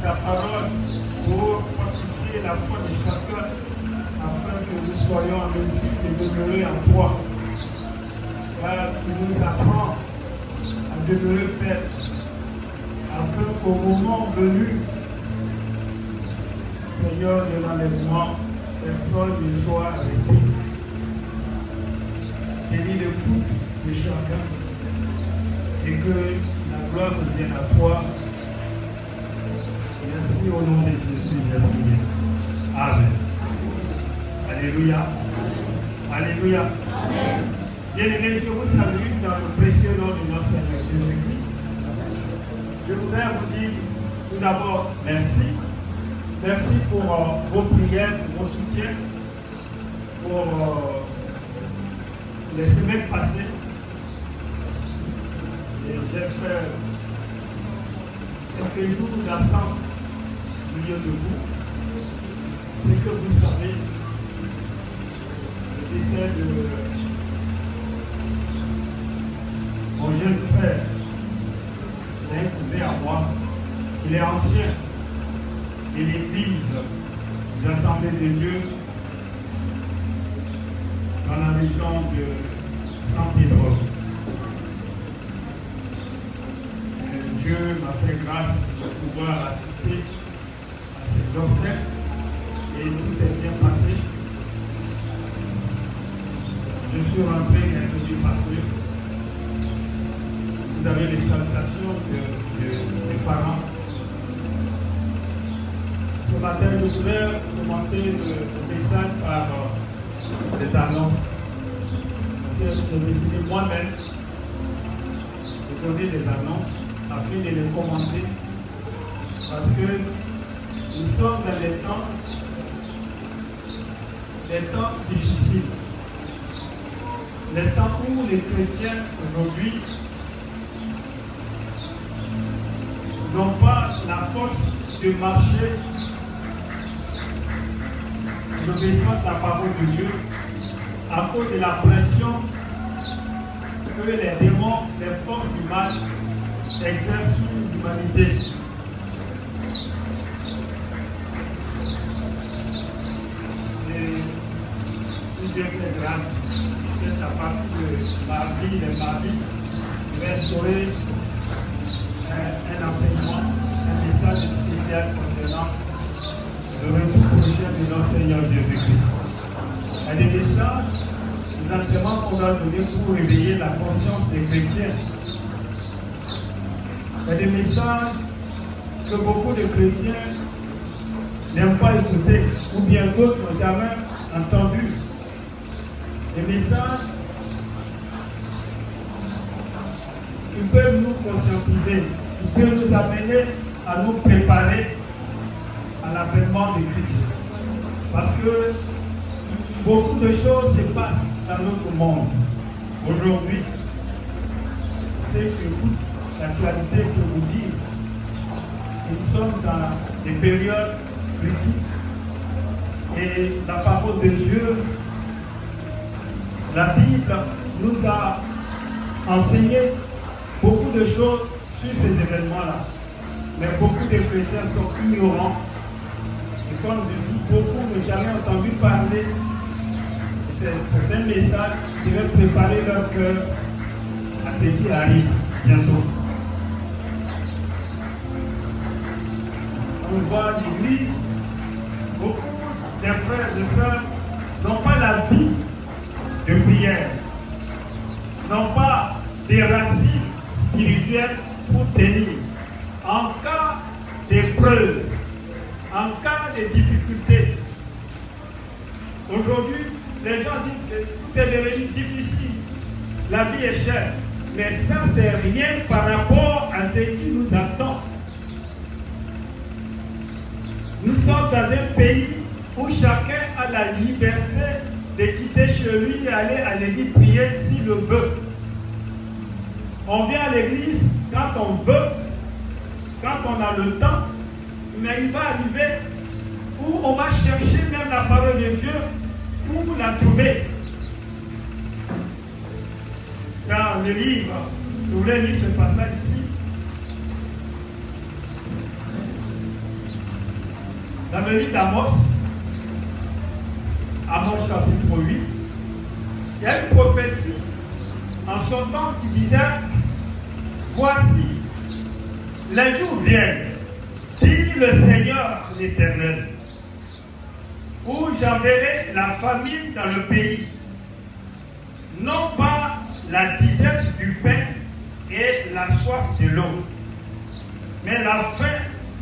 ta parole pour fortifier la foi de chacun, afin que nous soyons en mesure de demeurer en toi. Car tu nous apprends à demeurer faible, afin qu'au moment venu, Seigneur de l'enlèvement, personne ne soit resté. Bénis le couple de chacun et que la gloire revienne à toi. Merci au nom de Jésus, j'ai prié. Amen. Alléluia. Alléluia. Bien-aimés, je vous salue dans le précieux nom de notre Seigneur Jésus-Christ. Je voudrais vous dire tout d'abord merci. Merci pour vos prières, pour vos soutiens, pour les semaines passées. Et j'ai fait quelques jours d'absence au milieu de vous. C'est que vous savez, le décès de mon jeune frère, c'est un cousin à moi. Il est ancien de l'église des Assemblées de Dieu dans la région de Saint-Pédro. Dieu m'a fait grâce de pouvoir assister à ces obsèques et tout est bien passé. Je suis rentré mercredi passé. Vous avez les salutations des parents. Ce matin, je voudrais commencer le message par des annonces. J'ai décidé moi-même de donner des annonces afin de les commenter. Parce que nous sommes dans des temps difficiles. Les temps où les chrétiens aujourd'hui n'ont pas la force de marcher en obéissant à la parole de Dieu à cause de la pression que les démons, les forces du mal exercent sur l'humanité. Et si Dieu fait grâce, c'est à partir de les mardis, je vais instaurer un enseignement, un message spécial concernant le retour prochain de notre Seigneur Jésus-Christ. Il y a des messages, des enseignements qu'on doit donner pour réveiller la conscience des chrétiens. Il y a des messages que beaucoup de chrétiens n'aiment pas écouter, ou bien d'autres n'ont jamais entendus. Des messages qui peuvent nous conscientiser, qui peuvent nous amener à nous préparer à l'avènement de Christ. Parce que beaucoup de choses se passent dans notre monde aujourd'hui. C'est que l'actualité que vous dit, nous sommes dans des périodes critiques et la parole de Dieu, la Bible nous a enseigné beaucoup de choses sur ces événements-là. Mais beaucoup de chrétiens sont ignorants. Et comme je dis, beaucoup n'ont jamais entendu parler. C'est un message qui va préparer leur cœur à ce qui arrive bientôt. On voit l'Église, beaucoup de frères et sœurs n'ont pas la vie de prière, n'ont pas des racines spirituelles pour tenir. En cas d'épreuve, en cas de difficulté, aujourd'hui, les gens disent que tout est devenu difficile, la vie est chère, mais ça c'est rien par rapport à ce qui nous attend. Nous sommes dans un pays où chacun a la liberté de quitter chez lui et aller à l'église prier s'il le veut. On vient à l'église quand on veut, quand on a le temps, mais il va arriver où on va chercher même la parole de Dieu pour la trouver. Dans le livre, je voulais lire ce passage ici. Dans le livre d'Amos, Amos chapitre 8, il y a une prophétie en son temps qui disait: voici, les jours viennent, dit le Seigneur l'Éternel, où j'enverrai la famine dans le pays, non pas la disette du pain et la soif de l'eau, mais la faim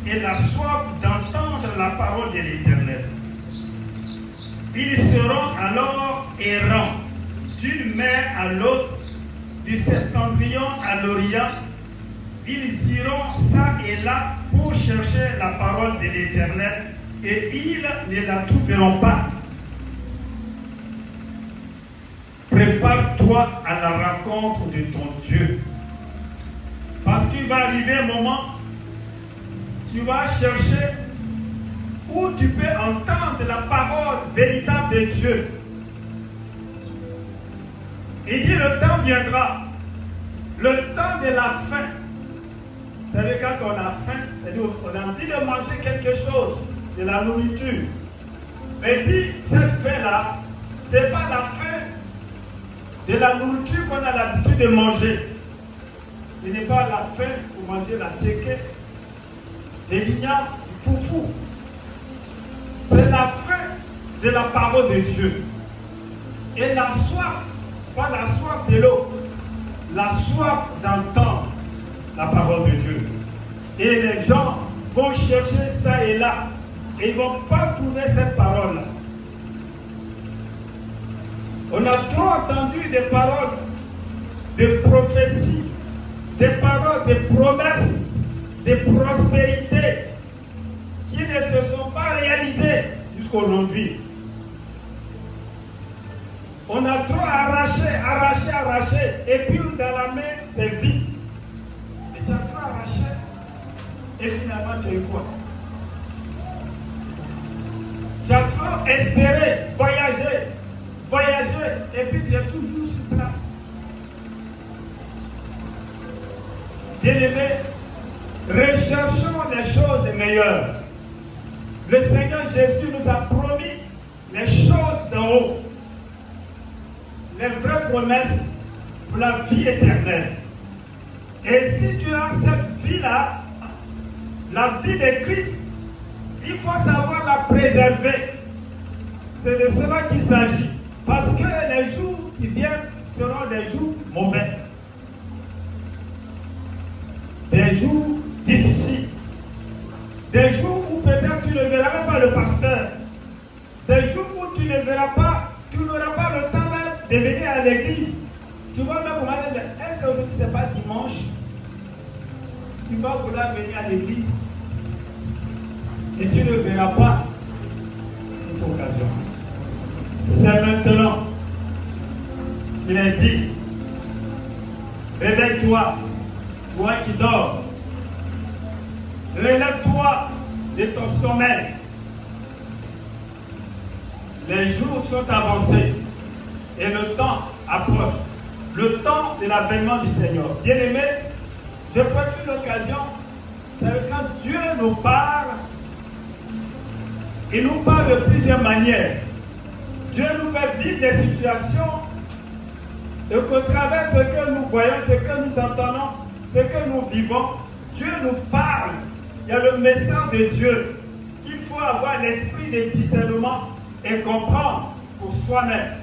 et la soif d'entendre la parole de l'Éternel. Ils seront alors errants d'une mer à l'autre, du septentrion à l'orient. Ils iront ça et là pour chercher la parole de l'Éternel, et ils ne la trouveront pas. Prépare-toi à la rencontre de ton Dieu. Parce qu'il va arriver un moment, tu vas chercher où tu peux entendre la parole véritable de Dieu. Il dit: le temps viendra, le temps de la faim. Vous savez, quand on a faim, c'est-à-dire on a envie de manger quelque chose, de la nourriture. Mais il dit, cette faim-là, ce n'est pas la faim de la nourriture qu'on a l'habitude de manger. Ce n'est pas la faim pour manger la tchéké, les lignas, le foufou. C'est la faim de la parole de Dieu. Et la soif, pas la soif de l'eau, la soif d'entendre la parole de Dieu. Et les gens vont chercher ça et là, et ils ne vont pas trouver cette parole-là. On a trop entendu des paroles de prophétie, des paroles de promesses, de prospérité, qui ne se sont pas réalisées jusqu'à aujourd'hui. On a trop arraché, et puis dans la main, c'est vide. Et tu as trop arraché, et finalement, tu as eu quoi? Tu as trop espéré, voyager, et puis tu es toujours sur place. Bien-aimés, recherchons les choses meilleures. Le Seigneur Jésus nous a promis les choses d'en haut, les vraies promesses pour la vie éternelle. Et si tu as cette vie-là, la vie de Christ, il faut savoir la préserver. C'est de cela qu'il s'agit. Parce que les jours qui viennent seront des jours mauvais. Des jours difficiles. Des jours où peut-être tu ne verras même pas le pasteur. Des jours où tu ne verras pas, tu n'auras pas le temps même de venir à l'église. Tu vas même commencer à dire, est-ce que aujourd'hui ce n'est pas dimanche? Tu vas vouloir venir à l'église et tu ne verras pas cette occasion. C'est maintenant. Il est dit, réveille-toi, toi qui dors. Relève-toi de ton sommeil. Les jours sont avancés et le temps approche. Le temps de l'avènement du Seigneur. Bien-aimé, je profite de l'occasion. C'est quand Dieu nous parle, il nous parle de plusieurs manières. Dieu nous fait vivre des situations et qu'au travers de ce que nous voyons, ce que nous entendons, ce que nous vivons, Dieu nous parle. Il y a le message de Dieu qu'il faut avoir l'esprit de discernement et comprendre pour soi-même.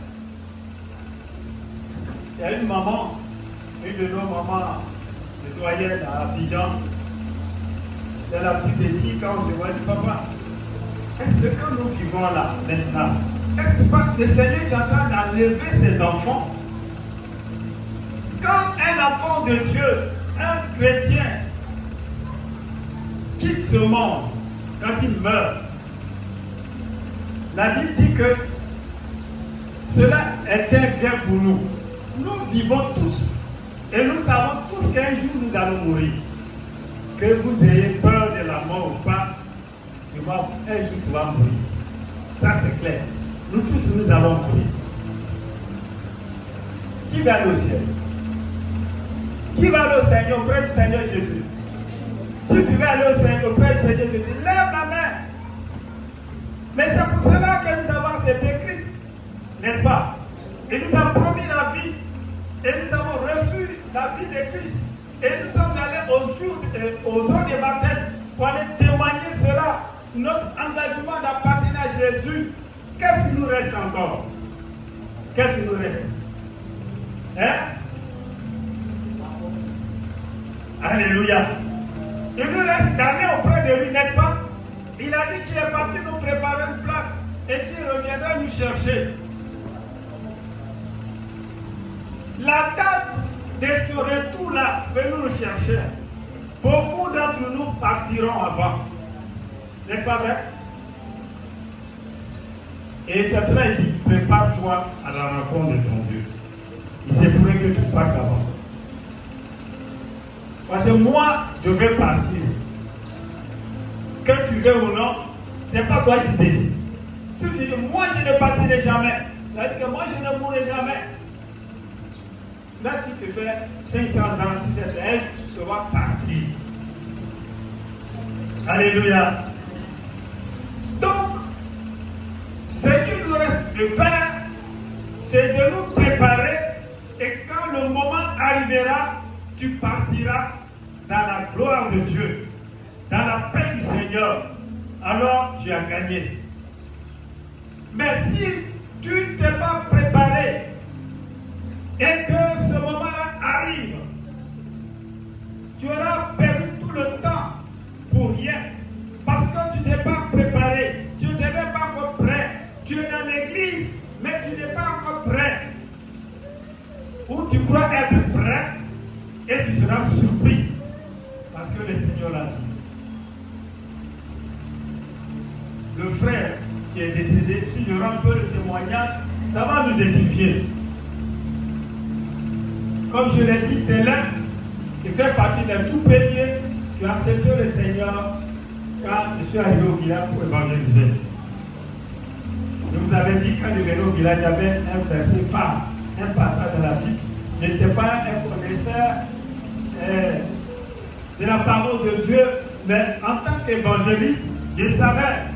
Il y a une maman, une de nos mamans, de doyenne à Abidjan. Elle a petite dit quand je vois, dit papa, est-ce que nous vivons là maintenant? Est-ce pas le Seigneur qui est en train d'enlever ses enfants? Quand un enfant de Dieu, un chrétien, quitte ce monde, quand il meurt, la Bible dit que cela est un bien pour nous. Nous vivons tous et nous savons tous qu'un jour nous allons mourir. Que vous ayez peur de la mort ou pas, un jour tu vas mourir. Ça c'est clair. Nous tous nous allons mourir. Qui va aller au ciel? Qui va aller au Seigneur, auprès du Seigneur Jésus? Si tu veux aller au Seigneur, auprès du Seigneur Jésus, lève la main. Mais c'est pour cela que nous avons accepté Christ, n'est-ce pas? Il nous a promis la vie. Et nous avons reçu la vie de Christ. Et nous sommes allés aux eaux des baptêmes pour aller témoigner cela. Notre engagement d'appartenir à Jésus. Qu'est-ce qui nous reste encore? Qu'est-ce qui nous reste? Hein? Alléluia. Il nous reste d'aller auprès de lui, n'est-ce pas? Il a dit qu'il est parti nous préparer une place et qu'il reviendra nous chercher. La date de ce retour-là, venez nous chercher. Beaucoup d'entre nous partiront avant. N'est-ce pas vrai? Et c'est très dit, prépare-toi à la rencontre de ton Dieu. Il se pourrait que tu partes avant. Parce que moi, je vais partir. Que tu veux ou non, ce n'est pas toi qui décides. Si tu dis, moi je ne partirai jamais, c'est-à-dire que moi je ne mourrai jamais. Là, si tu fais 500 ans, si c'est l'âge, tu seras parti. Alléluia. Donc, ce qu'il nous reste de faire, c'est de nous préparer et quand le moment arrivera, tu partiras dans la gloire de Dieu, dans la paix du Seigneur. Alors, tu as gagné. Mais si tu ne t'es pas préparé et que ce moment-là arrive, tu auras perdu tout le temps pour rien. Parce que tu n'es pas préparé, tu n'es pas encore prêt. Tu es dans l'église, mais tu n'es pas encore prêt. Ou tu crois être prêt et tu seras surpris. Parce que le Seigneur l'a dit. Le frère qui est décédé, si je rends un peu le témoignage, ça va nous édifier. Comme je l'ai dit, c'est l'un qui fait partie d'un tout premier qui a accepté le Seigneur quand je suis arrivé au village pour évangéliser. Je vous avais dit, quand je venais au village, j'avais un verset phare, un passage de la Bible. Je n'étais pas un connaisseur de la parole de Dieu, mais en tant qu'évangéliste, je savais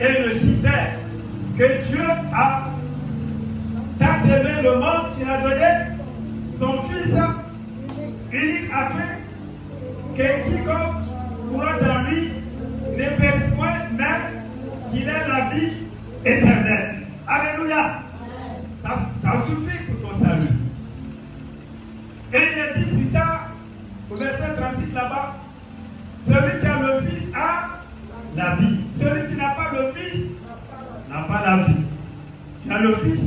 et le citais que Dieu a tant aimé le monde qu'il a donné son Fils unique afin que quiconque croit en lui ne perde point, mais qu'il ait la vie éternelle. Alléluia. Ça suffit pour ton salut. Et il est dit plus tard, au verset 36 là-bas, celui qui a le Fils a la vie. Celui qui n'a pas le Fils n'a pas la vie. Tu as le Fils,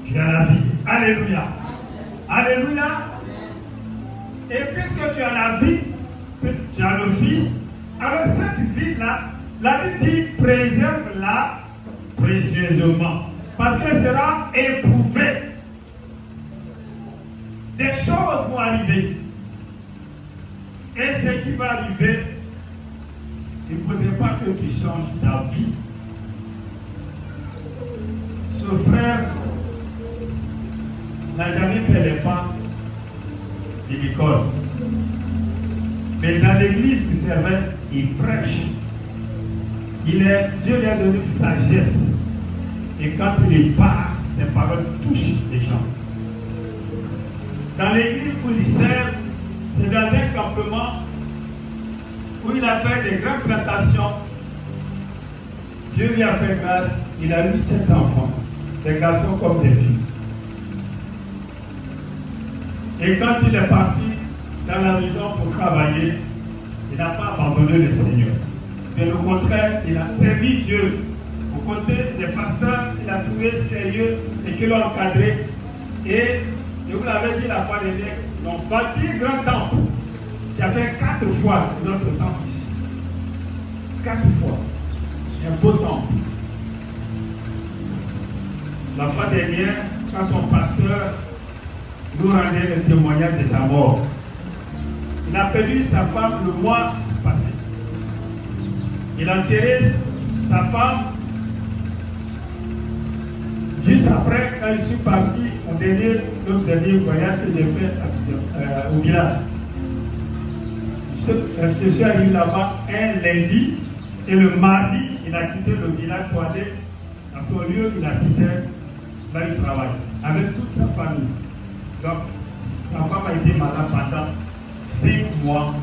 tu as la vie. Alléluia. Alléluia. Et puisque tu as la vie, tu as le Fils, alors cette vie-là, la Bible dit préserve-la précieusement. Parce qu'elle sera éprouvée. Des choses vont arriver. Et ce qui va arriver, il ne faudrait pas que tu changes ta vie. Ce frère n'a jamais fait les pas de l'école. Mais dans l'église qui servait, il prêche. Dieu lui a donné une sagesse. Et quand il parle, ses paroles touchent les gens. Dans l'église où il sert, c'est dans un campement où il a fait des grandes plantations. Dieu lui a fait grâce. Il a eu 7 enfants, des garçons comme des filles. Et quand il est parti dans la maison pour travailler, il n'a pas abandonné le Seigneur. Mais au contraire, il a servi Dieu. Aux côtés des pasteurs qu'il a trouvés sérieux et qui l'ont encadré. Et je vous l'avais dit la fois dernière, ils ont bâti un grand temple qui a fait 4 fois notre temple ici. 4 fois. Un beau temple. La fois dernière, quand son pasteur nous rendait le témoignage de sa mort, il a perdu sa femme le mois passé. Il a enterré sa femme juste après, quand je suis parti au dernier voyage que j'ai fait au village. Je suis arrivé là-bas un lundi et le mardi, il a quitté le village pour aller à son lieu, il habitait là où il travaille, avec toute sa famille. Donc, sa femme a été malade pendant 5 mois,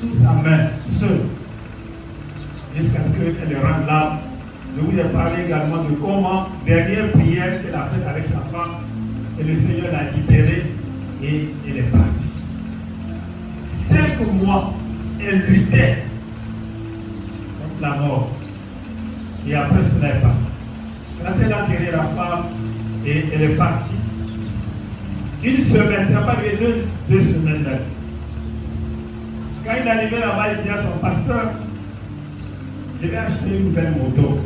sous sa main, seule, jusqu'à ce qu'elle rende l'âme. Je vous ai parlé également de comment, dernière prière qu'elle a faite avec sa femme, et le Seigneur l'a libérée et elle est partie. 5 mois, elle luttait contre la mort. Et après cela, elle est partie. Quand elle a enterré la femme et elle est partie, une semaine, ça n'a pas duré 2 semaines même. Quand il est arrivé là-bas, il dit à son pasteur, je vais acheter une nouvelle moto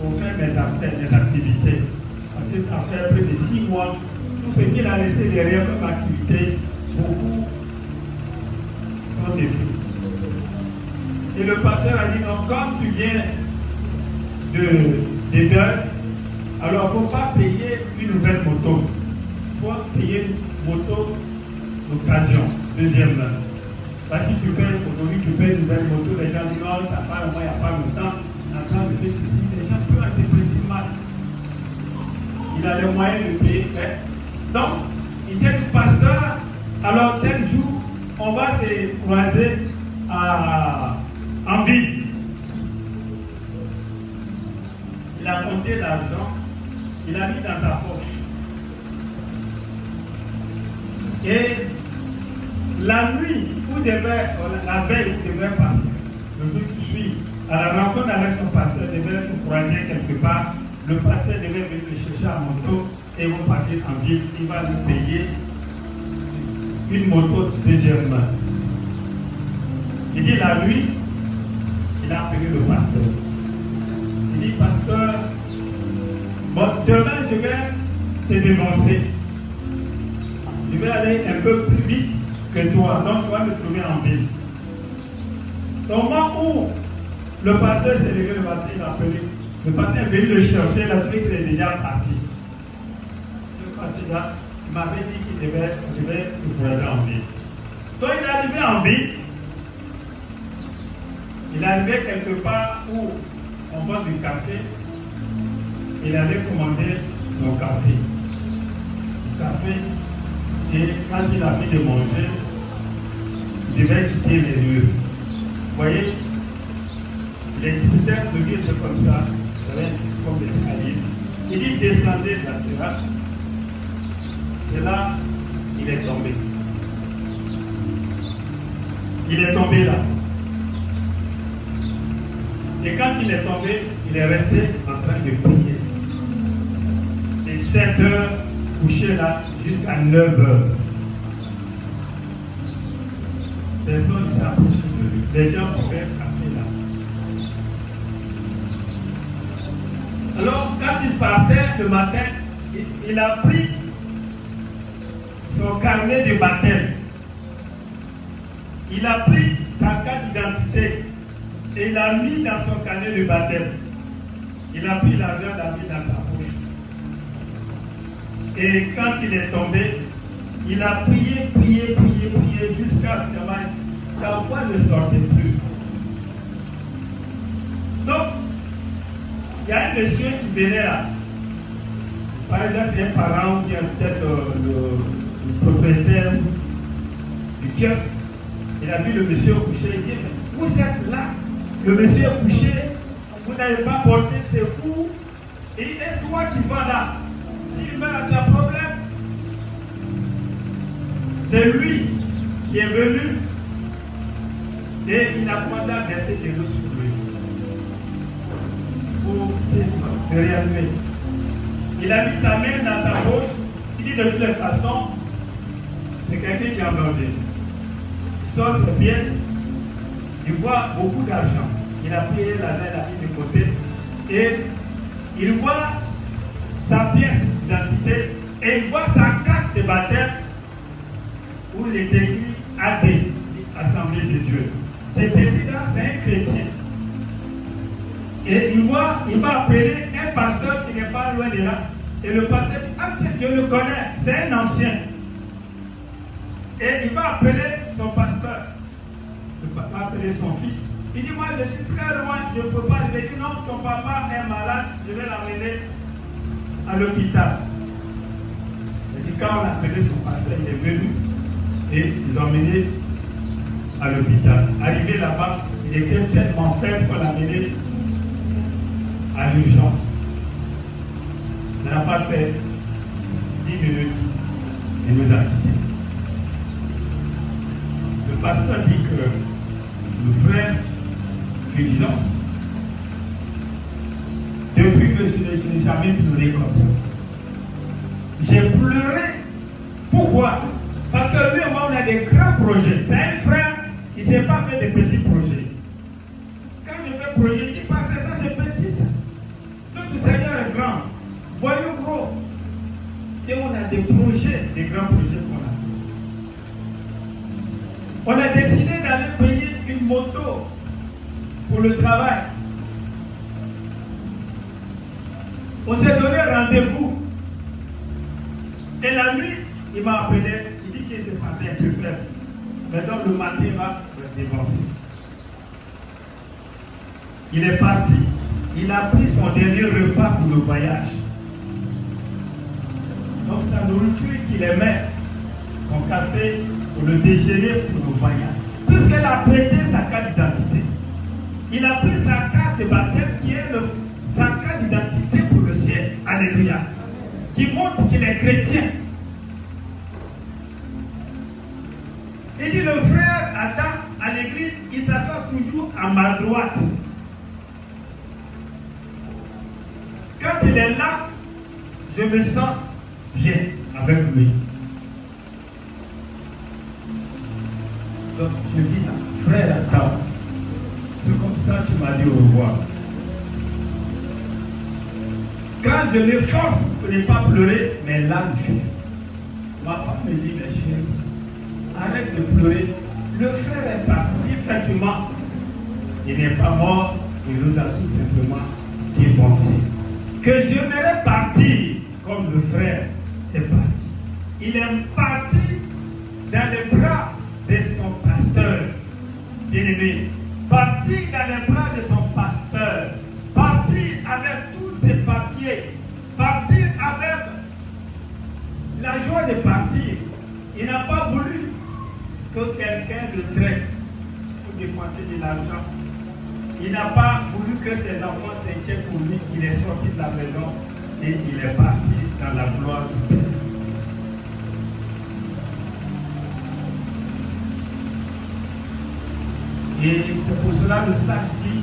pour faire mes affaires, mes activités. Parce que ça fait plus de 6 mois, tout ce qu'il a laissé derrière comme activité, beaucoup sont détruits. Et le pasteur a dit, non, quand tu viens de deuil, alors il ne faut pas payer une nouvelle moto. Il faut payer une moto d'occasion, deuxième main. Parce que si tu payes aujourd'hui, tu payes une nouvelle moto, les gens disent non, ça part au moins, il n'y a pas longtemps, en train de faire ceci, les gens peuvent interpréter mal. Il a les moyens de payer. Donc, il dit du pasteur, alors tel jour, on va se croiser en ville. Il a compté l'argent, il a mis dans sa poche. Et la nuit, la veille, où devait partir, le jour qui suit, à la rencontre avec son pasteur, devait se croiser quelque part. Le pasteur devait venir le chercher à moto et ils vont partir en ville. Il va lui payer une moto de deuxième main. Il dit la nuit, il a appelé le pasteur. Il dit, pasteur, bon, demain je vais te dévancer. Je vais aller un peu plus vite que toi, donc tu vas me trouver en ville. Au moment où le pasteur s'est levé le matin, il a appelé. Le pasteur est venu le chercher, il a trouvé qu'il est déjà parti. Le pasteur m'avait dit qu'il devait se croiser en ville. Donc il est arrivé en ville. Il est arrivé quelque part où on vend du café. Il avait commandé son café. Le café. Et quand il a fini de manger, il devait quitter les lieux. Vous voyez, les critères de vie étaient comme ça, comme des escaliers. Il dit descendez de la terrasse. C'est là, il est tombé. Il est tombé là. Et quand il est tombé, il est resté en train de prier. Et 7 heures, couché là, jusqu'à 9 heures. Personne ne s'approche de lui. Les gens pouvaient café là. Alors, quand il partait le matin, il a pris son carnet de baptême. Il a pris sa carte d'identité et il l'a mis dans son carnet de baptême. Il a pris l'argent, il l'a mis dans sa poche. Et quand il est tombé, il a prié jusqu'à finalement sa voix ne sortait plus. Donc, il y a un monsieur qui venait là. Par exemple, un parent ou bien peut-être le propriétaire du kiosque. Il a vu le monsieur couché. Il dit, vous êtes là, le monsieur est couché, vous n'avez pas porté ses coups. Et c'est toi qui vas là. S'il meurt, tu as un problème. C'est lui qui est venu et il a commencé à verser des eaux sur lui pour se réanimer. Il a mis sa main dans sa poche. Il dit de toutes les façons, c'est quelqu'un qui est en danger. Il sort ses pièces, il voit beaucoup d'argent. Il a payé la main, il a mis de côté et il voit sa pièce d'identité et il voit sa carte de baptême où il est écrit AD, Assemblée de Dieu. C'est président, c'est un chrétien. Et il va appeler un pasteur qui n'est pas loin de là. Et le pasteur, je le connais, c'est un ancien. Et il va appeler son pasteur. Il va appeler son fils. Il dit, moi je suis très loin, je ne peux pas. Il dit, non, ton papa est malade, je vais l'amener à l'hôpital. Il dit, quand on a appelé son pasteur, il est venu et ils l'ont emmené à l'hôpital. Arrivé là-bas, il était tellement faible qu'on l'a amené à l'urgence. Ça n'a pas fait 10 minutes. Il nous a quittés. Le pasteur dit que le frère Fulgence, depuis que je n'ai jamais pleuré comme ça. J'ai pleuré. Pourquoi? Parce que lui et moi, on a des grands projets. C'est un frère qui ne s'est pas fait des petits projets. Quand je fais projet, il dit pas ça, c'est petit ça. Notre Seigneur est grand. Voyons gros. Et on a des projets, des grands projets qu'on a. On a décidé d'aller payer une moto pour le travail. On s'est donné rendez-vous. Et la nuit, il m'a appelé, il dit qu'il se sentait un peu faible. Maintenant, le matin, il va me dévancer. Il est parti. Il a pris son dernier repas pour le voyage. Donc, sa nourriture qu'il aimait, son café pour le déjeuner pour le voyage. Puisqu'elle a prêté sa carte d'identité, il a pris sa carte de baptême qui est sa carte d'identité pour le ciel. Alléluia. Qui montre qu'il est chrétien. Il dit, le frère attend à l'église, il s'assoit toujours à ma droite. Quand il est là, je me sens bien avec lui. Donc je dis, frère, attends, c'est comme ça que tu m'as dit au revoir. Quand je m'efforce pour ne pas pleurer, mes larmes fuient. Ma femme me dit, mes chéris, arrête de pleurer. Le frère est parti, effectivement. Il n'est pas mort, il nous a tout simplement dévancé. Que j'aimerais partir comme le frère est parti. Il est parti dans les bras de son pasteur. Bien-aimé, parti dans les bras de son pasteur. Partir avec tous ses papiers. Partir avec la joie de partir. Il n'a pas voulu que quelqu'un le traite pour dépenser de l'argent. Il n'a pas voulu que ses enfants s'inquiètent pour lui. Il est sorti de la maison et il est parti dans la gloire du Père. Et c'est pour cela le sage dit,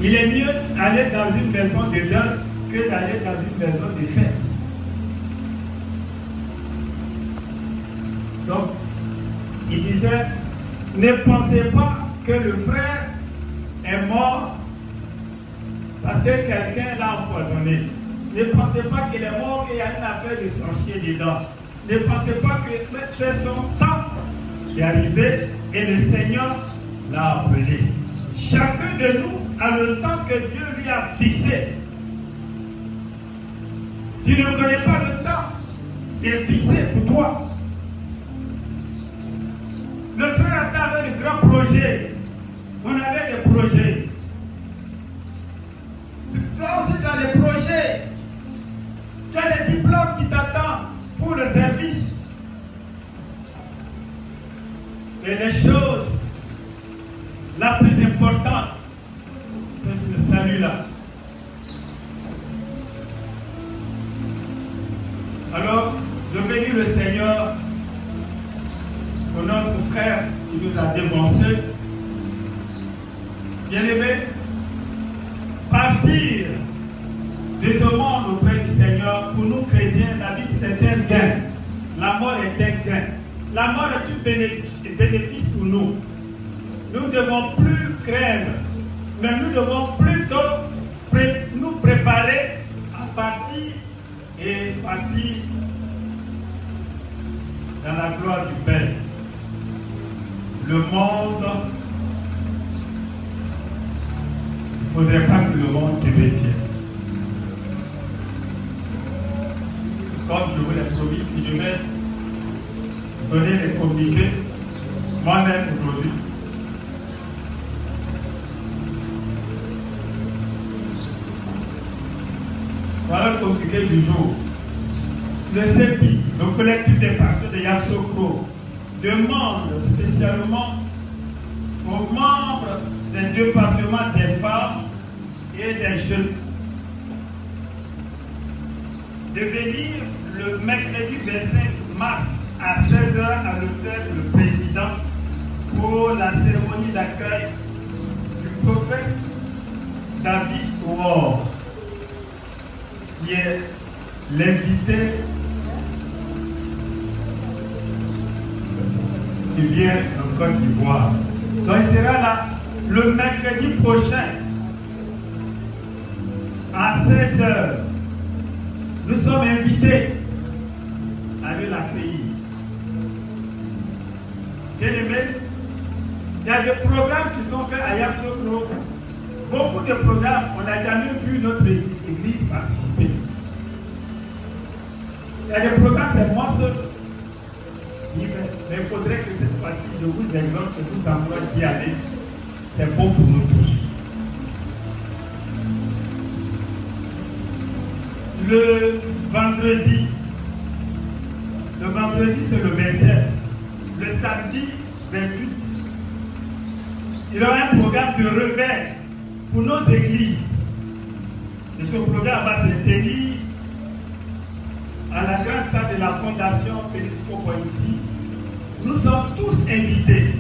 il est mieux d'aller dans une maison de deuil que d'aller dans une maison de fête. Donc, il disait, ne pensez pas que le frère est mort parce que quelqu'un l'a empoisonné. Ne pensez pas qu'il est mort, qu'il y a une affaire de sorcier dedans. Ne pensez pas que c'est son temps qui est arrivé et le Seigneur l'a appelé. Chacun de nous a le temps que Dieu lui a fixé. Tu ne connais pas le temps qui est fixé pour toi. Le frère avait de grands projets. On avait des projets. Toi aussi, tu as des projets. Tu as des diplômes qui t'attendent pour le service. Et les choses la plus importante, c'est ce salut-là. Alors, je bénis le Seigneur pour notre frère qui nous a dévancés. Bien-aimé, partir de ce monde auprès du Seigneur, pour nous chrétiens, la vie c'est un gain. La mort est un gain. La mort est un bénéfice pour nous. Nous ne devons plus craindre, mais nous devons plutôt nous préparer à partir et partir dans la gloire du Père. Le monde, il ne faudrait pas que le monde devienne. Comme je vous l'ai promis, je vais donner les communiqués moi-même aujourd'hui. Voilà le communiqué du jour. Le CEPI, le collectif des pasteurs de Yamoussoukro, demande spécialement aux membres des départements des femmes et des jeunes de venir le mercredi 25 mars à 16h à l'hôtel Le Président pour la cérémonie d'accueil du prophète David Ouor, qui est l'invité qui vient de Côte d'Ivoire. Donc il sera là le mercredi prochain à 16h. Nous sommes invités à aller l'accueillir. Bien aimé, il y a des programmes qui sont faits à Yamoussoukro. Beaucoup de programmes, on n'a jamais vu notre église participer. Il y a des programmes, c'est moi seul. Mais il faudrait que cette fois-ci, je vous exhorte que nous allons d'y aller. C'est bon pour nous tous. Le vendredi c'est le 27. Le samedi 28, il y aura un programme de réveil pour nos églises. Et ce programme va se tenir à la grande salle de la Fondation Félix Kokoïsi. Nous sommes tous invités,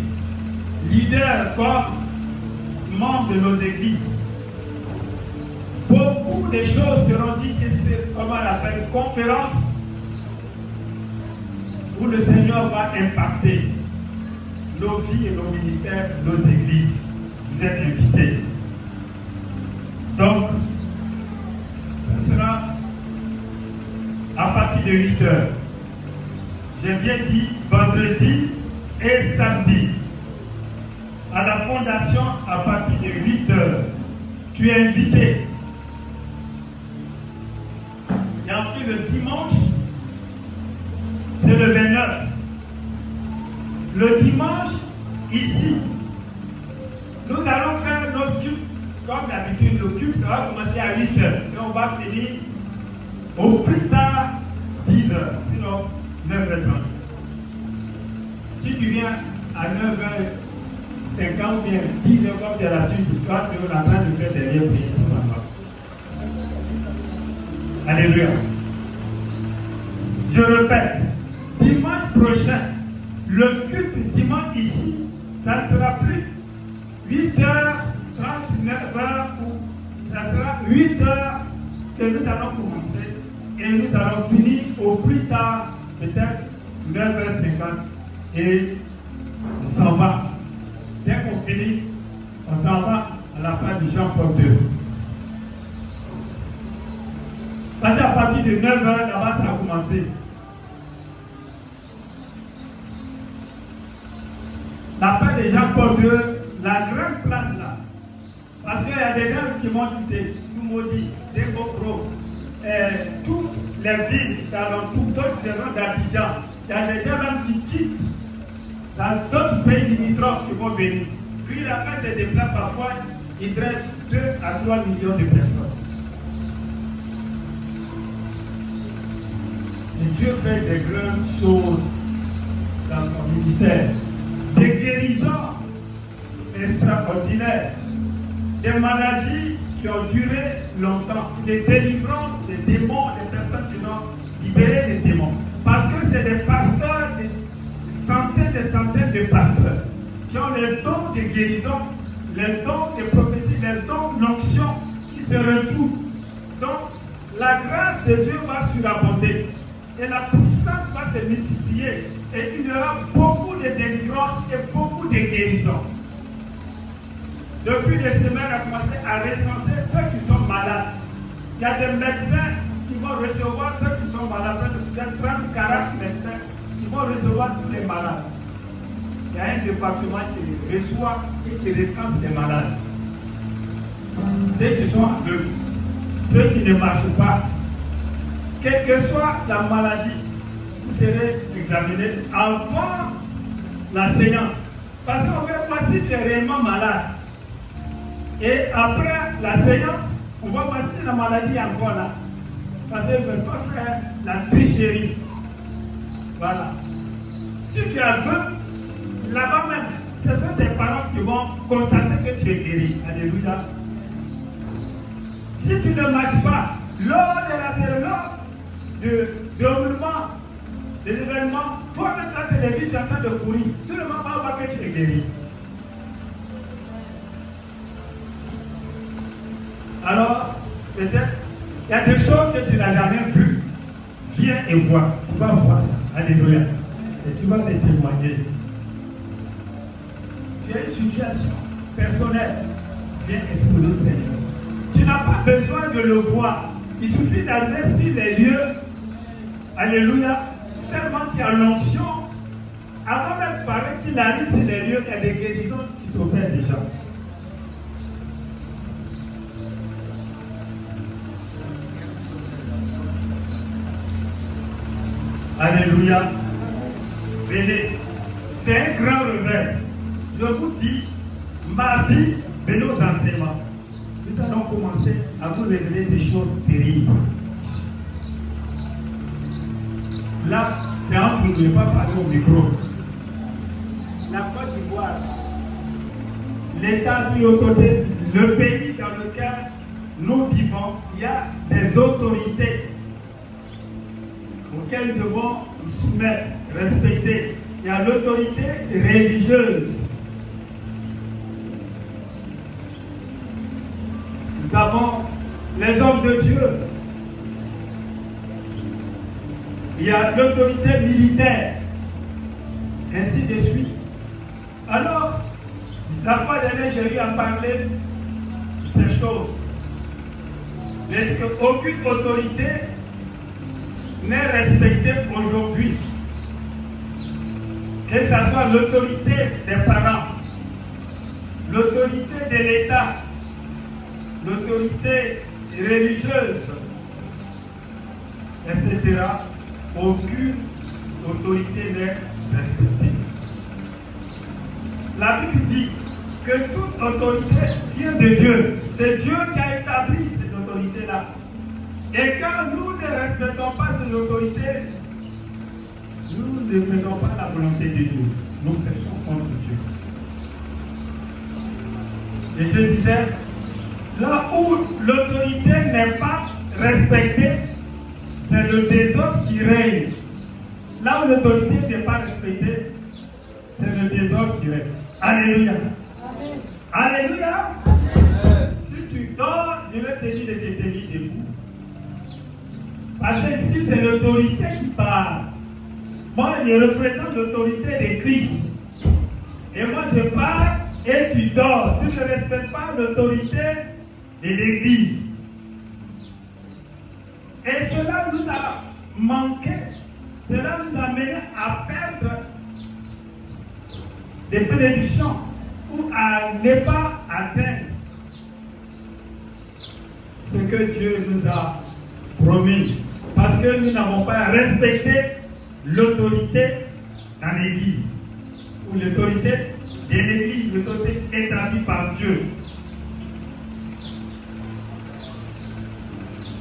leaders comme membres de nos églises. Beaucoup de choses seront dites, et c'est comme on l'appelle, une conférence où le Seigneur va impacter nos vies et nos ministères, nos églises. Vous êtes invités. Donc, ce sera à partir de 8 heures. J'ai bien dit vendredi et samedi. À la fondation, à partir de 8 heures. Tu es invité. Et ensuite, le dimanche, c'est le 29. Le dimanche, ici, nous allons faire notre culte. Comme d'habitude, le culte, ça va commencer à 8 heures. Et on va finir au plus tard 10 heures, sinon 9h30. Si tu viens à 9h50 ou bien 10h comme tu es là-dessus, toi, tu es en train de faire derrière prières. Alléluia. Je répète, dimanche prochain, le culte dimanche ici, ça ne sera plus 8h30, 9h, ou ça sera 8h que nous allons commencer et nous allons finir au plus tard, peut-être 9h50 et on s'en va. Dès qu'on finit, on s'en va à la fin du Jean-Paul II. Parce qu'à partir de 9h, là-bas, ça a commencé. La fin de Jean-Paul II, la grande place là. Parce qu'il y a des gens qui m'ont dit, nous maudits, des Bokro, toutes les villes, dans d'autres régions d'Abidjan, il y a des gens même qui quittent dans d'autres pays limitrophes qui vont venir. Puis il a fait ses déplacements, parfois, il dresse 2 à 3 millions de personnes. Et Dieu fait des grandes choses dans son ministère. Des guérisons extraordinaires, des maladies qui ont duré longtemps, des délivrances des démons, des personnes qui ont libéré des démons. Parce que c'est des pasteurs, des centaines de pasteurs qui ont les dons de guérison, les dons de prophétie, les dons d'onction qui se retrouvent. Donc, la grâce de Dieu va surabonder et la puissance va se multiplier et il y aura beaucoup de délivrances et beaucoup de guérisons. Depuis des semaines, on a commencé à recenser ceux qui sont malades. Il y a des médecins qui vont recevoir ceux qui sont malades, peut-être 30, 40 médecins qui vont recevoir tous les malades. Il y a un département qui reçoit et qui recense les malades. Ceux qui sont aveugles, ceux qui ne marchent pas, quelle que soit la maladie, vous serez examiné avant la séance. Parce qu'on va voir si tu es réellement malade. Et après la séance, on va voir si la maladie est encore là. Parce qu'ils ne veulent pas faire la tricherie. Voilà. Si tu as faim, là-bas même, ce sont tes parents qui vont constater que tu es guéri. Alléluia. Si tu ne marches pas, lors de la cérémonie de déroulement de l'événement, toi de ta télévision, tu es en train de courir. Tout le monde va voir que tu es guéri. Alors, peut-être, il y a des choses que tu n'as jamais vues. Viens et vois. Tu vas voir ça. Alléluia. Et tu vas me témoigner. Tu as une situation personnelle. Viens exposer le Seigneur. Tu n'as pas besoin de le voir. Il suffit d'arriver sur les lieux. Alléluia. Tellement qu'il y a l'onction. Avant même de parler qu'il arrive sur les lieux, il y a des guérisons qui s'opèrent déjà. Alléluia. Venez. C'est un grand réveil. Je vous dis, mardi, venez aux enseignements. Nous allons commencer à vous révéler des choses terribles. Là, c'est entre nous, je ne vais pas parler au micro. La Côte d'Ivoire, l'État de l'autre côté, le pays dans lequel nous vivons, il y a des autorités auxquelles nous devons nous soumettre, respecter. Il y a l'autorité religieuse. Nous avons les hommes de Dieu. Il y a l'autorité militaire. Ainsi de suite. Alors, la fois dernière, j'ai eu à parler de ces choses. J'ai dit qu'aucune autorité n'est respectée aujourd'hui. Que ce soit l'autorité des parents, l'autorité de l'État, l'autorité religieuse, etc. Aucune autorité n'est respectée. La Bible dit que toute autorité vient de Dieu. C'est Dieu qui a établi cette autorité-là. Et quand nous ne respectons pas cette autorité, nous ne faisons pas la volonté de Dieu. Nous péchons contre Dieu. Et je disais, là où l'autorité n'est pas respectée, c'est le désordre qui règne. Là où l'autorité n'est pas respectée, c'est le désordre qui règne. Alléluia. Amen. Alléluia. Amen. Si tu dors, je vais te dire de te tenir debout. Parce que ici, c'est l'autorité qui parle. Moi, je représente l'autorité de Christ. Et moi, je parle et tu dors. Tu ne respectes pas l'autorité de l'Église. Et cela nous a manqué. Cela nous a mené à perdre des prédictions ou à ne pas atteindre ce que Dieu nous a promis. Parce que nous n'avons pas respecté l'autorité dans l'Église. Ou l'autorité de l'Église, l'autorité établie par Dieu.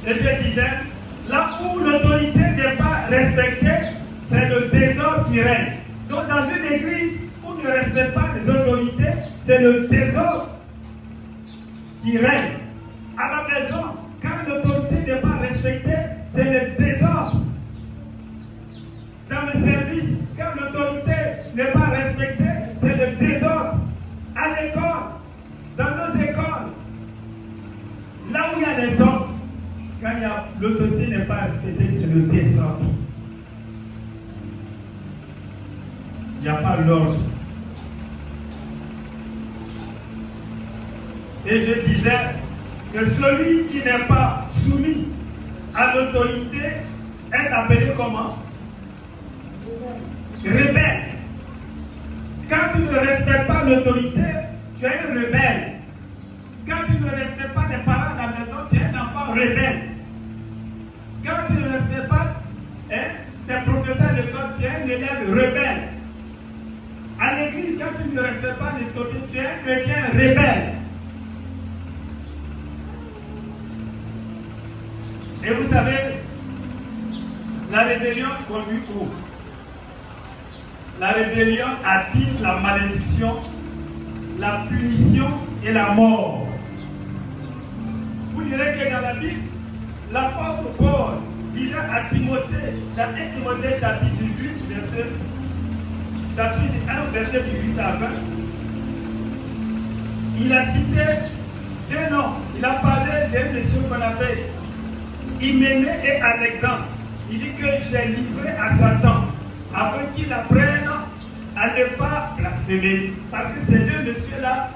Et je disais, là où l'autorité n'est pas respectée, c'est le désordre qui règne. Donc dans une église où tu ne respectes pas les autorités, c'est le désordre qui règne. À la maison, quand l'autorité n'est pas respectée, c'est le désordre. Dans le service, quand l'autorité n'est pas respectée, c'est le désordre. À l'école, dans nos écoles, là où il y a des hommes, quand l'autorité n'est pas respectée, c'est le désordre. Il n'y a pas l'ordre. Et je disais que celui qui n'est pas soumis à l'autorité est appelé comment? Rebelle. Quand tu ne respectes pas l'autorité, tu es un rebelle. Quand tu ne respectes pas les parents à la maison, tu es un enfant rebelle. Quand tu ne respectes pas tes professeurs de l'école, tu es un élève rebelle. À l'église, quand tu tu ne respectes pas l'autorité, tu es un chrétien rebelle. Et vous savez, la rébellion conduit où? La rébellion attire la malédiction, la punition et la mort. Vous direz que dans la Bible, l'apôtre Paul disait à Timothée, dans 1 Timothée chapitre 18, chapitre 1, verset du 8 à 20, il a cité deux noms. Il a parlé d'un monsieur qu'on appelle Hyménée et Alexandre. Il dit que j'ai livré à Satan afin qu'il apprenne à ne pas blasphémer. Parce que ces deux messieurs-là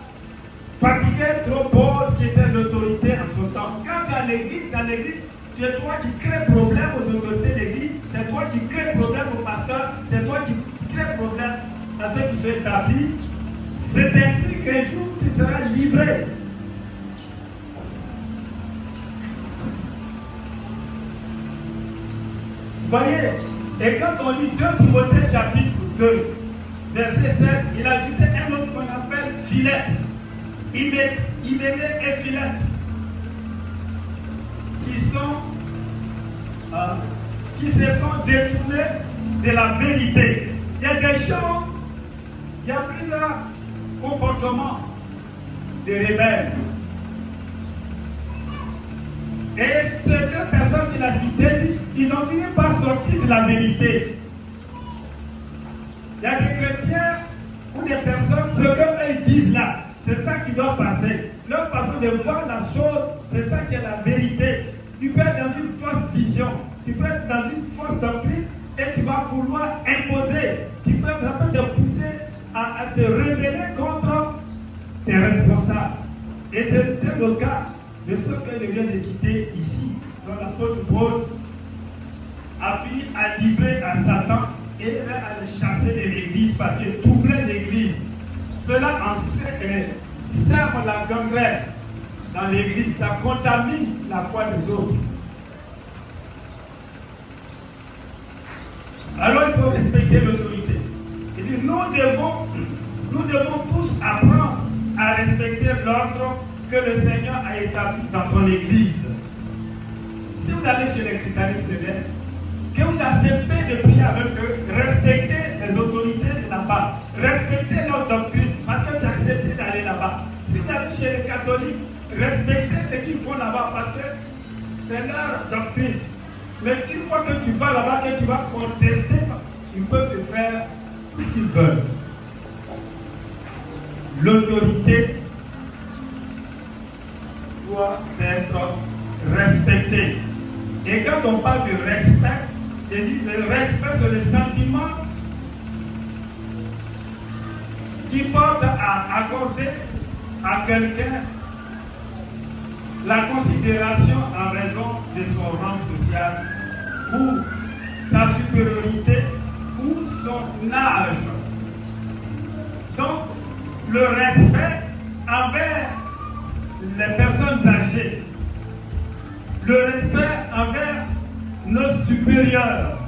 fatiguaient trop Paul qui était l'autorité en son temps. Quand tu es à l'église, dans l'église, c'est toi qui crée problème aux autorités de l'église, c'est toi qui crée problème aux pasteurs, c'est toi qui crée problème à ceux qui sont établis. C'est ainsi qu'un jour tu seras livré. Voyez, et quand on lit 2 Timothée chapitre 2, verset 7, il a ajouté un autre qu'on appelle Philette. Hyménée et Philette, qui se sont détournés de la vérité. Il y a des gens, il y a plusieurs comportements de rebelles. Et ces deux personnes qu'il a citées, ils ont fini par sortir de la vérité. Il y a des chrétiens ou des personnes, ce qu'eux disent là, c'est ça qui doit passer. Leur façon de voir la chose, c'est ça qui est la vérité. Tu peux être dans une fausse vision, tu peux être dans une fausse doctrine et tu vas vouloir imposer. Ça peut te pousser à te rebeller contre tes responsables. Et c'était le cas de ce que je viens de citer ici, dont l'apôtre Paul a fini à livrer à Satan et à le chasser de l'église parce qu'il troublait l'église. Cela sème la gangrène dans l'église, ça contamine la foi des autres. Alors il faut respecter l'autorité. Nous devons tous apprendre à respecter l'ordre que le Seigneur a établi dans son église. Si vous allez chez les chrétiens célestes, que vous acceptez de prier avec eux, respectez les autorités de là-bas, respectez leur doctrine, parce que tu as accepté d'aller là-bas. Si vous allez chez les catholiques, respectez ce qu'ils font là-bas, parce que c'est leur doctrine. Mais une fois que tu vas là-bas, que tu vas contester, ils peuvent te faire tout ce qu'ils veulent. L'autorité doit être respectée. Et quand on parle de respect, je dis le respect, c'est le sentiment qui porte à accorder à quelqu'un la considération en raison de son rang social ou sa supériorité ou son âge. Donc, le respect envers les personnes âgées, le respect envers nos supérieurs.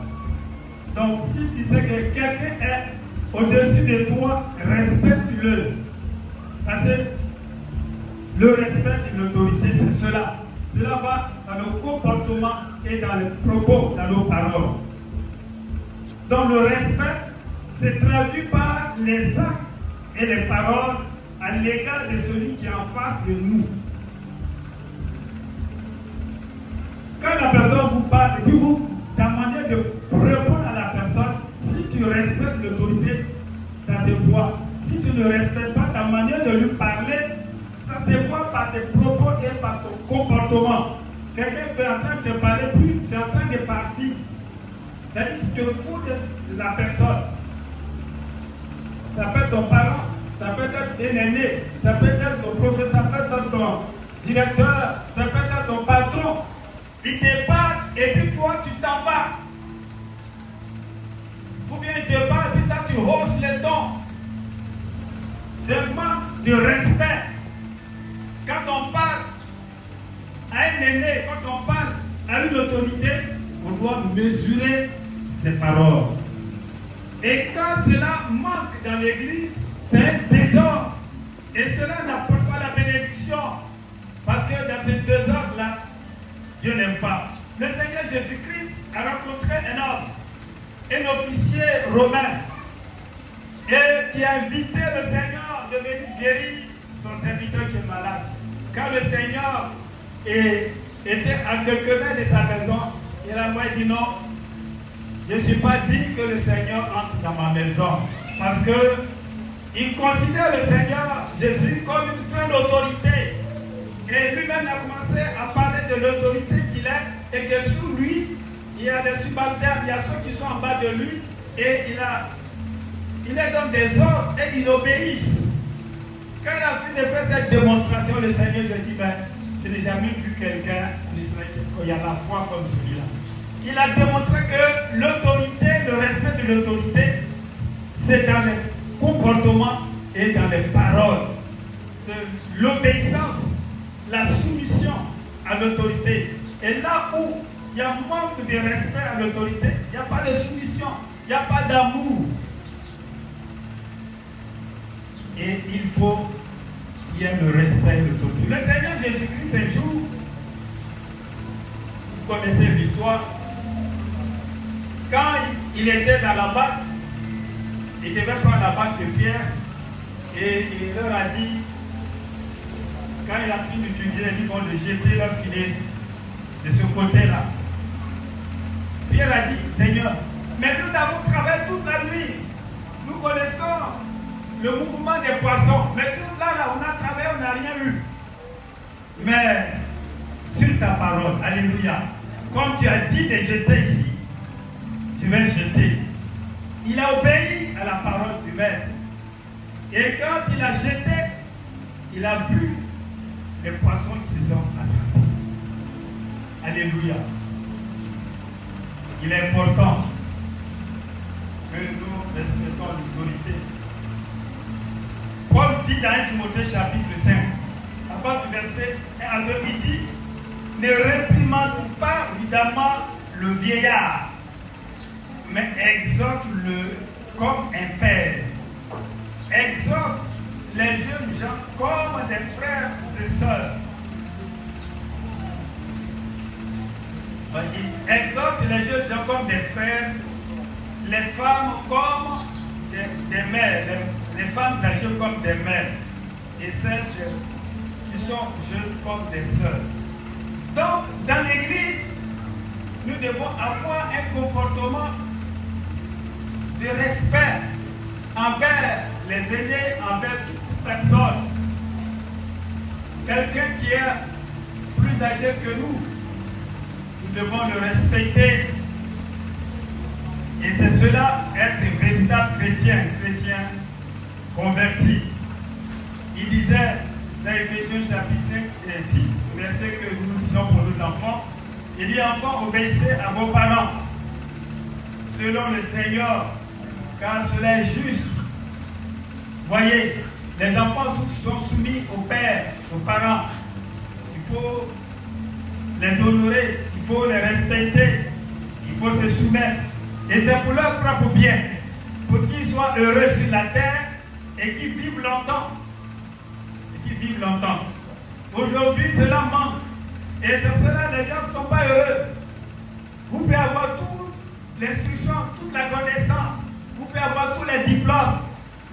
Donc, si tu sais que quelqu'un est au-dessus de toi, respecte-le. Parce que le respect de l'autorité, c'est cela. Cela va dans nos comportements et dans les propos, dans nos paroles. Donc, le respect se traduit par les actes et les paroles à l'égard de celui qui est en face de nous. Quand la personne vous parle, et puis ta manière de répondre à la personne, si tu respectes l'autorité, ça se voit. Si tu ne respectes pas ta manière de lui parler, ça se voit par tes propos et par ton comportement. Quelqu'un peut en train de te parler, puis tu es en train de partir. C'est-à-dire que tu te fous de la personne. Ça peut être ton parent, ça peut être un aîné, ça peut être ton professeur, ça peut être ton directeur, ça peut être ton patron. Il te parle et puis toi tu t'en vas. Ou bien il te parle et puis toi tu hausses les tons. C'est un manque de respect. Quand on parle à un aîné, quand on parle à une autorité, on doit mesurer ses paroles. Et quand cela manque dans l'église, c'est un désordre. Et cela n'apporte pas la bénédiction. Parce que dans ce désordre-là, Dieu n'aime pas. Le Seigneur Jésus-Christ a rencontré un homme, un officier romain, et qui a invité le Seigneur de venir guérir son serviteur qui est malade. Quand le Seigneur était à quelques mètres de sa maison, il a dit non, je ne suis pas dit que le Seigneur entre dans ma maison. Parce qu'il considère le Seigneur Jésus comme une grande autorité. Et lui-même a commencé à parler de l'autorité qu'il a et que sous lui, il y a des subalternes, il y a ceux qui sont en bas de lui et il leur donne des ordres et ils obéissent. Quand il a fini de faire cette démonstration, le Seigneur lui a dit, ben, je n'ai jamais vu quelqu'un en Israël qui a la foi comme celui-là. Il a démontré que l'autorité, le respect de l'autorité, c'est dans les comportements et dans les paroles. C'est l'obéissance, la soumission à l'autorité. Et là où il y a manque de respect à l'autorité, il n'y a pas de soumission, il n'y a pas d'amour. Et il faut qu'il y ait le respect de l'autorité. Le Seigneur Jésus-Christ, un jour, vous connaissez l'histoire, quand il était dans la barque, il devait prendre la barque de Pierre et il leur a dit, quand il a fini d'étudier, ils vont le jeter leur filet de ce côté-là. Pierre a dit, Seigneur, mais nous avons travaillé toute la nuit. Nous connaissons le mouvement des poissons. Mais tout là, on a travaillé, on n'a rien eu. Mais sur ta parole, alléluia, comme tu as dit de jeter ici, je vais jeter. Il a obéi à la parole du Maître. Et quand il a jeté, il a vu les poissons qu'ils ont attrapés. Alléluia. Il est important que nous respectons l'autorité. Paul dit dans 1 Timothée chapitre 5, à partir du verset 1 à 2, il dit, ne réprimande pas évidemment le vieillard, mais exhorte-le comme un père. Exhorte les jeunes gens comme des frères et sœurs. Exhorte les jeunes gens comme des frères, les femmes comme des mères, les femmes âgées comme des mères, et celles qui sont jeunes comme des sœurs. Donc, dans l'Église, nous devons avoir un comportement de respect envers les aînés, envers toute personne. Quelqu'un qui est plus âgé que nous devons le respecter. Et c'est cela, être un véritable chrétien converti. Il disait dans Éphésiens chapitre 5 et 6, verset que nous disons pour nos enfants, il dit, enfants, obéissez à vos parents, selon le Seigneur, car cela est juste. Voyez, les enfants sont soumis au père, aux parents. Il faut les honorer, il faut les respecter, il faut se soumettre. Et c'est pour leur propre bien, pour qu'ils soient heureux sur la terre et qu'ils vivent longtemps. Aujourd'hui, cela manque. Et c'est pour cela que les gens ne sont pas heureux. Vous pouvez avoir toute l'instruction, toute la connaissance, vous pouvez avoir tous les diplômes,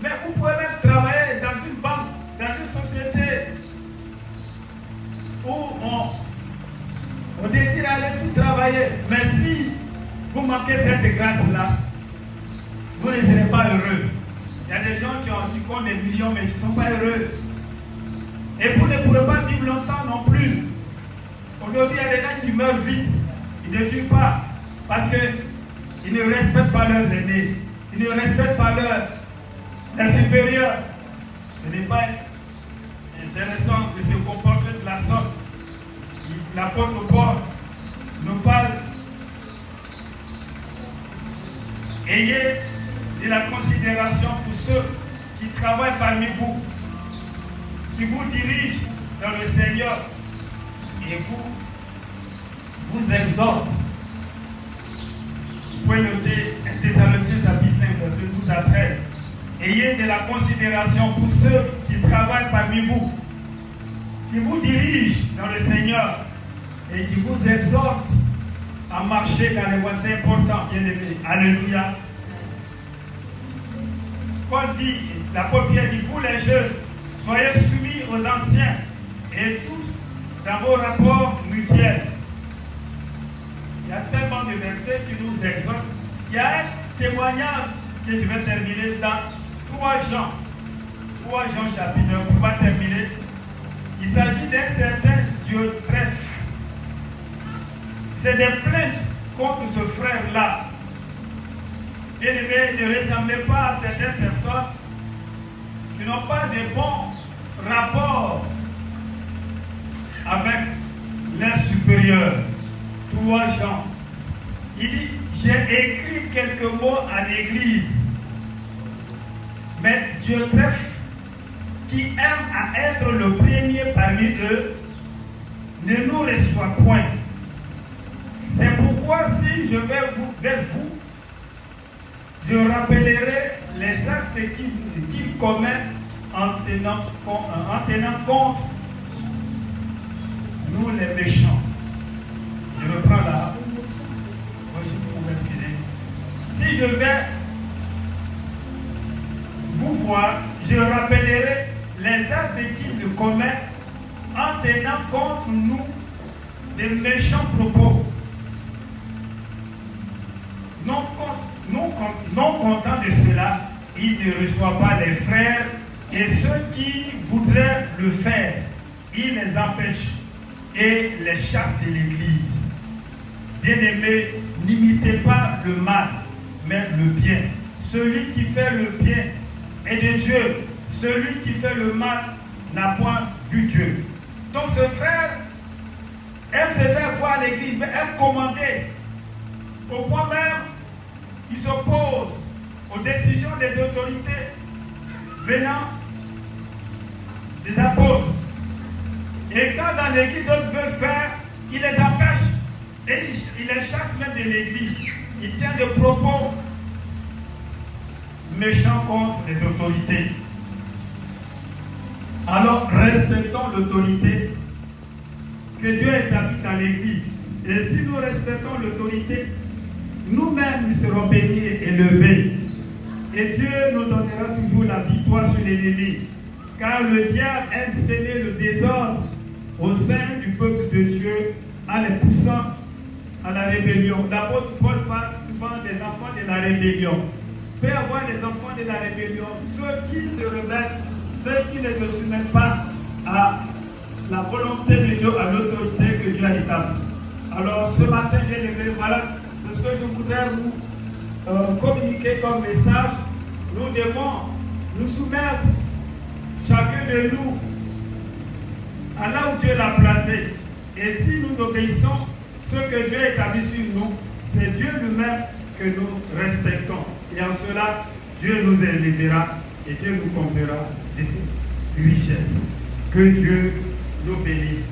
mais vous pouvez même travailler dans une banque, dans une société où on décide d'aller tout travailler. Mais si vous manquez cette grâce-là, vous ne serez pas heureux. Il y a des gens qui comptent des millions, mais qui ne sont pas heureux. Et vous ne pourrez pas vivre longtemps non plus. Aujourd'hui, il y a des gens qui meurent vite. Ils ne tuent pas. Parce qu'ils ne respectent pas leurs aînés. Ils ne respectent pas leurs supérieurs. Ce n'est pas intéressant de se comporter de la sorte. L'apôtre Paul nous parle. Ayez de la considération pour ceux qui travaillent parmi vous, qui vous dirigent dans le Seigneur et vous exhortent. Vous pouvez noter 1 Thessaloniciens chapitre 5, verset 12 à 13. ayez de la considération pour ceux qui travaillent parmi vous, qui vous dirigent dans le Seigneur et qui vous exhortent à marcher dans les voies importantes, bien-aimés. Alléluia. Paul dit, l'apôtre Pierre dit, vous les jeunes, soyez soumis aux anciens et tous dans vos rapports mutuels. Il y a tellement de versets qui nous exhortent. Il y a un témoignage que je vais terminer dans 3 Jean. 3 Jean chapitre 1, pour pas terminer. Il s'agit d'un certain Diotrephe. C'est des plaintes contre ce frère-là. Bien-aimés, ne ressemblez pas à certaines personnes qui n'ont pas de bons rapports avec leurs supérieurs. 3 Jean. Il dit, j'ai écrit quelques mots à l'église, mais Diotrephe, qui aime à être le premier parmi eux, ne nous reçoit point. C'est pourquoi si je vais vers vous, je rappellerai les actes qu'il commet en tenant compte nous les méchants. Je reprends là. Vous m'excusez. Si je vais vous voir, je rappellerai les actes qu'il commet en tenant compte nous des méchants propos. Non content de cela, il ne reçoit pas les frères et ceux qui voudraient le faire, il les empêche et les chasse de l'église. Bien-aimés, n'imitez pas le mal, mais le bien. Celui qui fait le bien est de Dieu. Celui qui fait le mal n'a point vu Dieu. Donc ce frère aime se faire voir à l'église, aime commander. Au point même, il s'oppose aux décisions des autorités venant des apôtres. Et quand dans l'église d'autres veulent faire, il les empêche et il les chasse même de l'église. Il tient des propos méchants contre les autorités. Alors respectons l'autorité que Dieu a établie dans l'église. Et si nous respectons l'autorité, nous-mêmes nous serons bénis et élevés. Et Dieu nous donnera toujours la victoire sur l'ennemi. Car le diable aime semer le désordre au sein du peuple de Dieu en les poussant à la rébellion. L'apôtre Paul parle souvent des enfants de la rébellion. Il peut y avoir des enfants de la rébellion, ceux qui se rebellent, ceux qui ne se soumettent pas à la volonté de Dieu, à l'autorité que Dieu a établie. Alors ce matin, bien aimé, voilà ce que je voudrais vous communiquer comme message. Nous devons nous soumettre, chacun de nous, à là où Dieu l'a placé. Et si nous obéissons ce que Dieu a établi sur nous, c'est Dieu lui-même que nous respectons. Et en cela, Dieu nous élèvera et Dieu nous comblera de ses richesses. Que Dieu nous bénisse.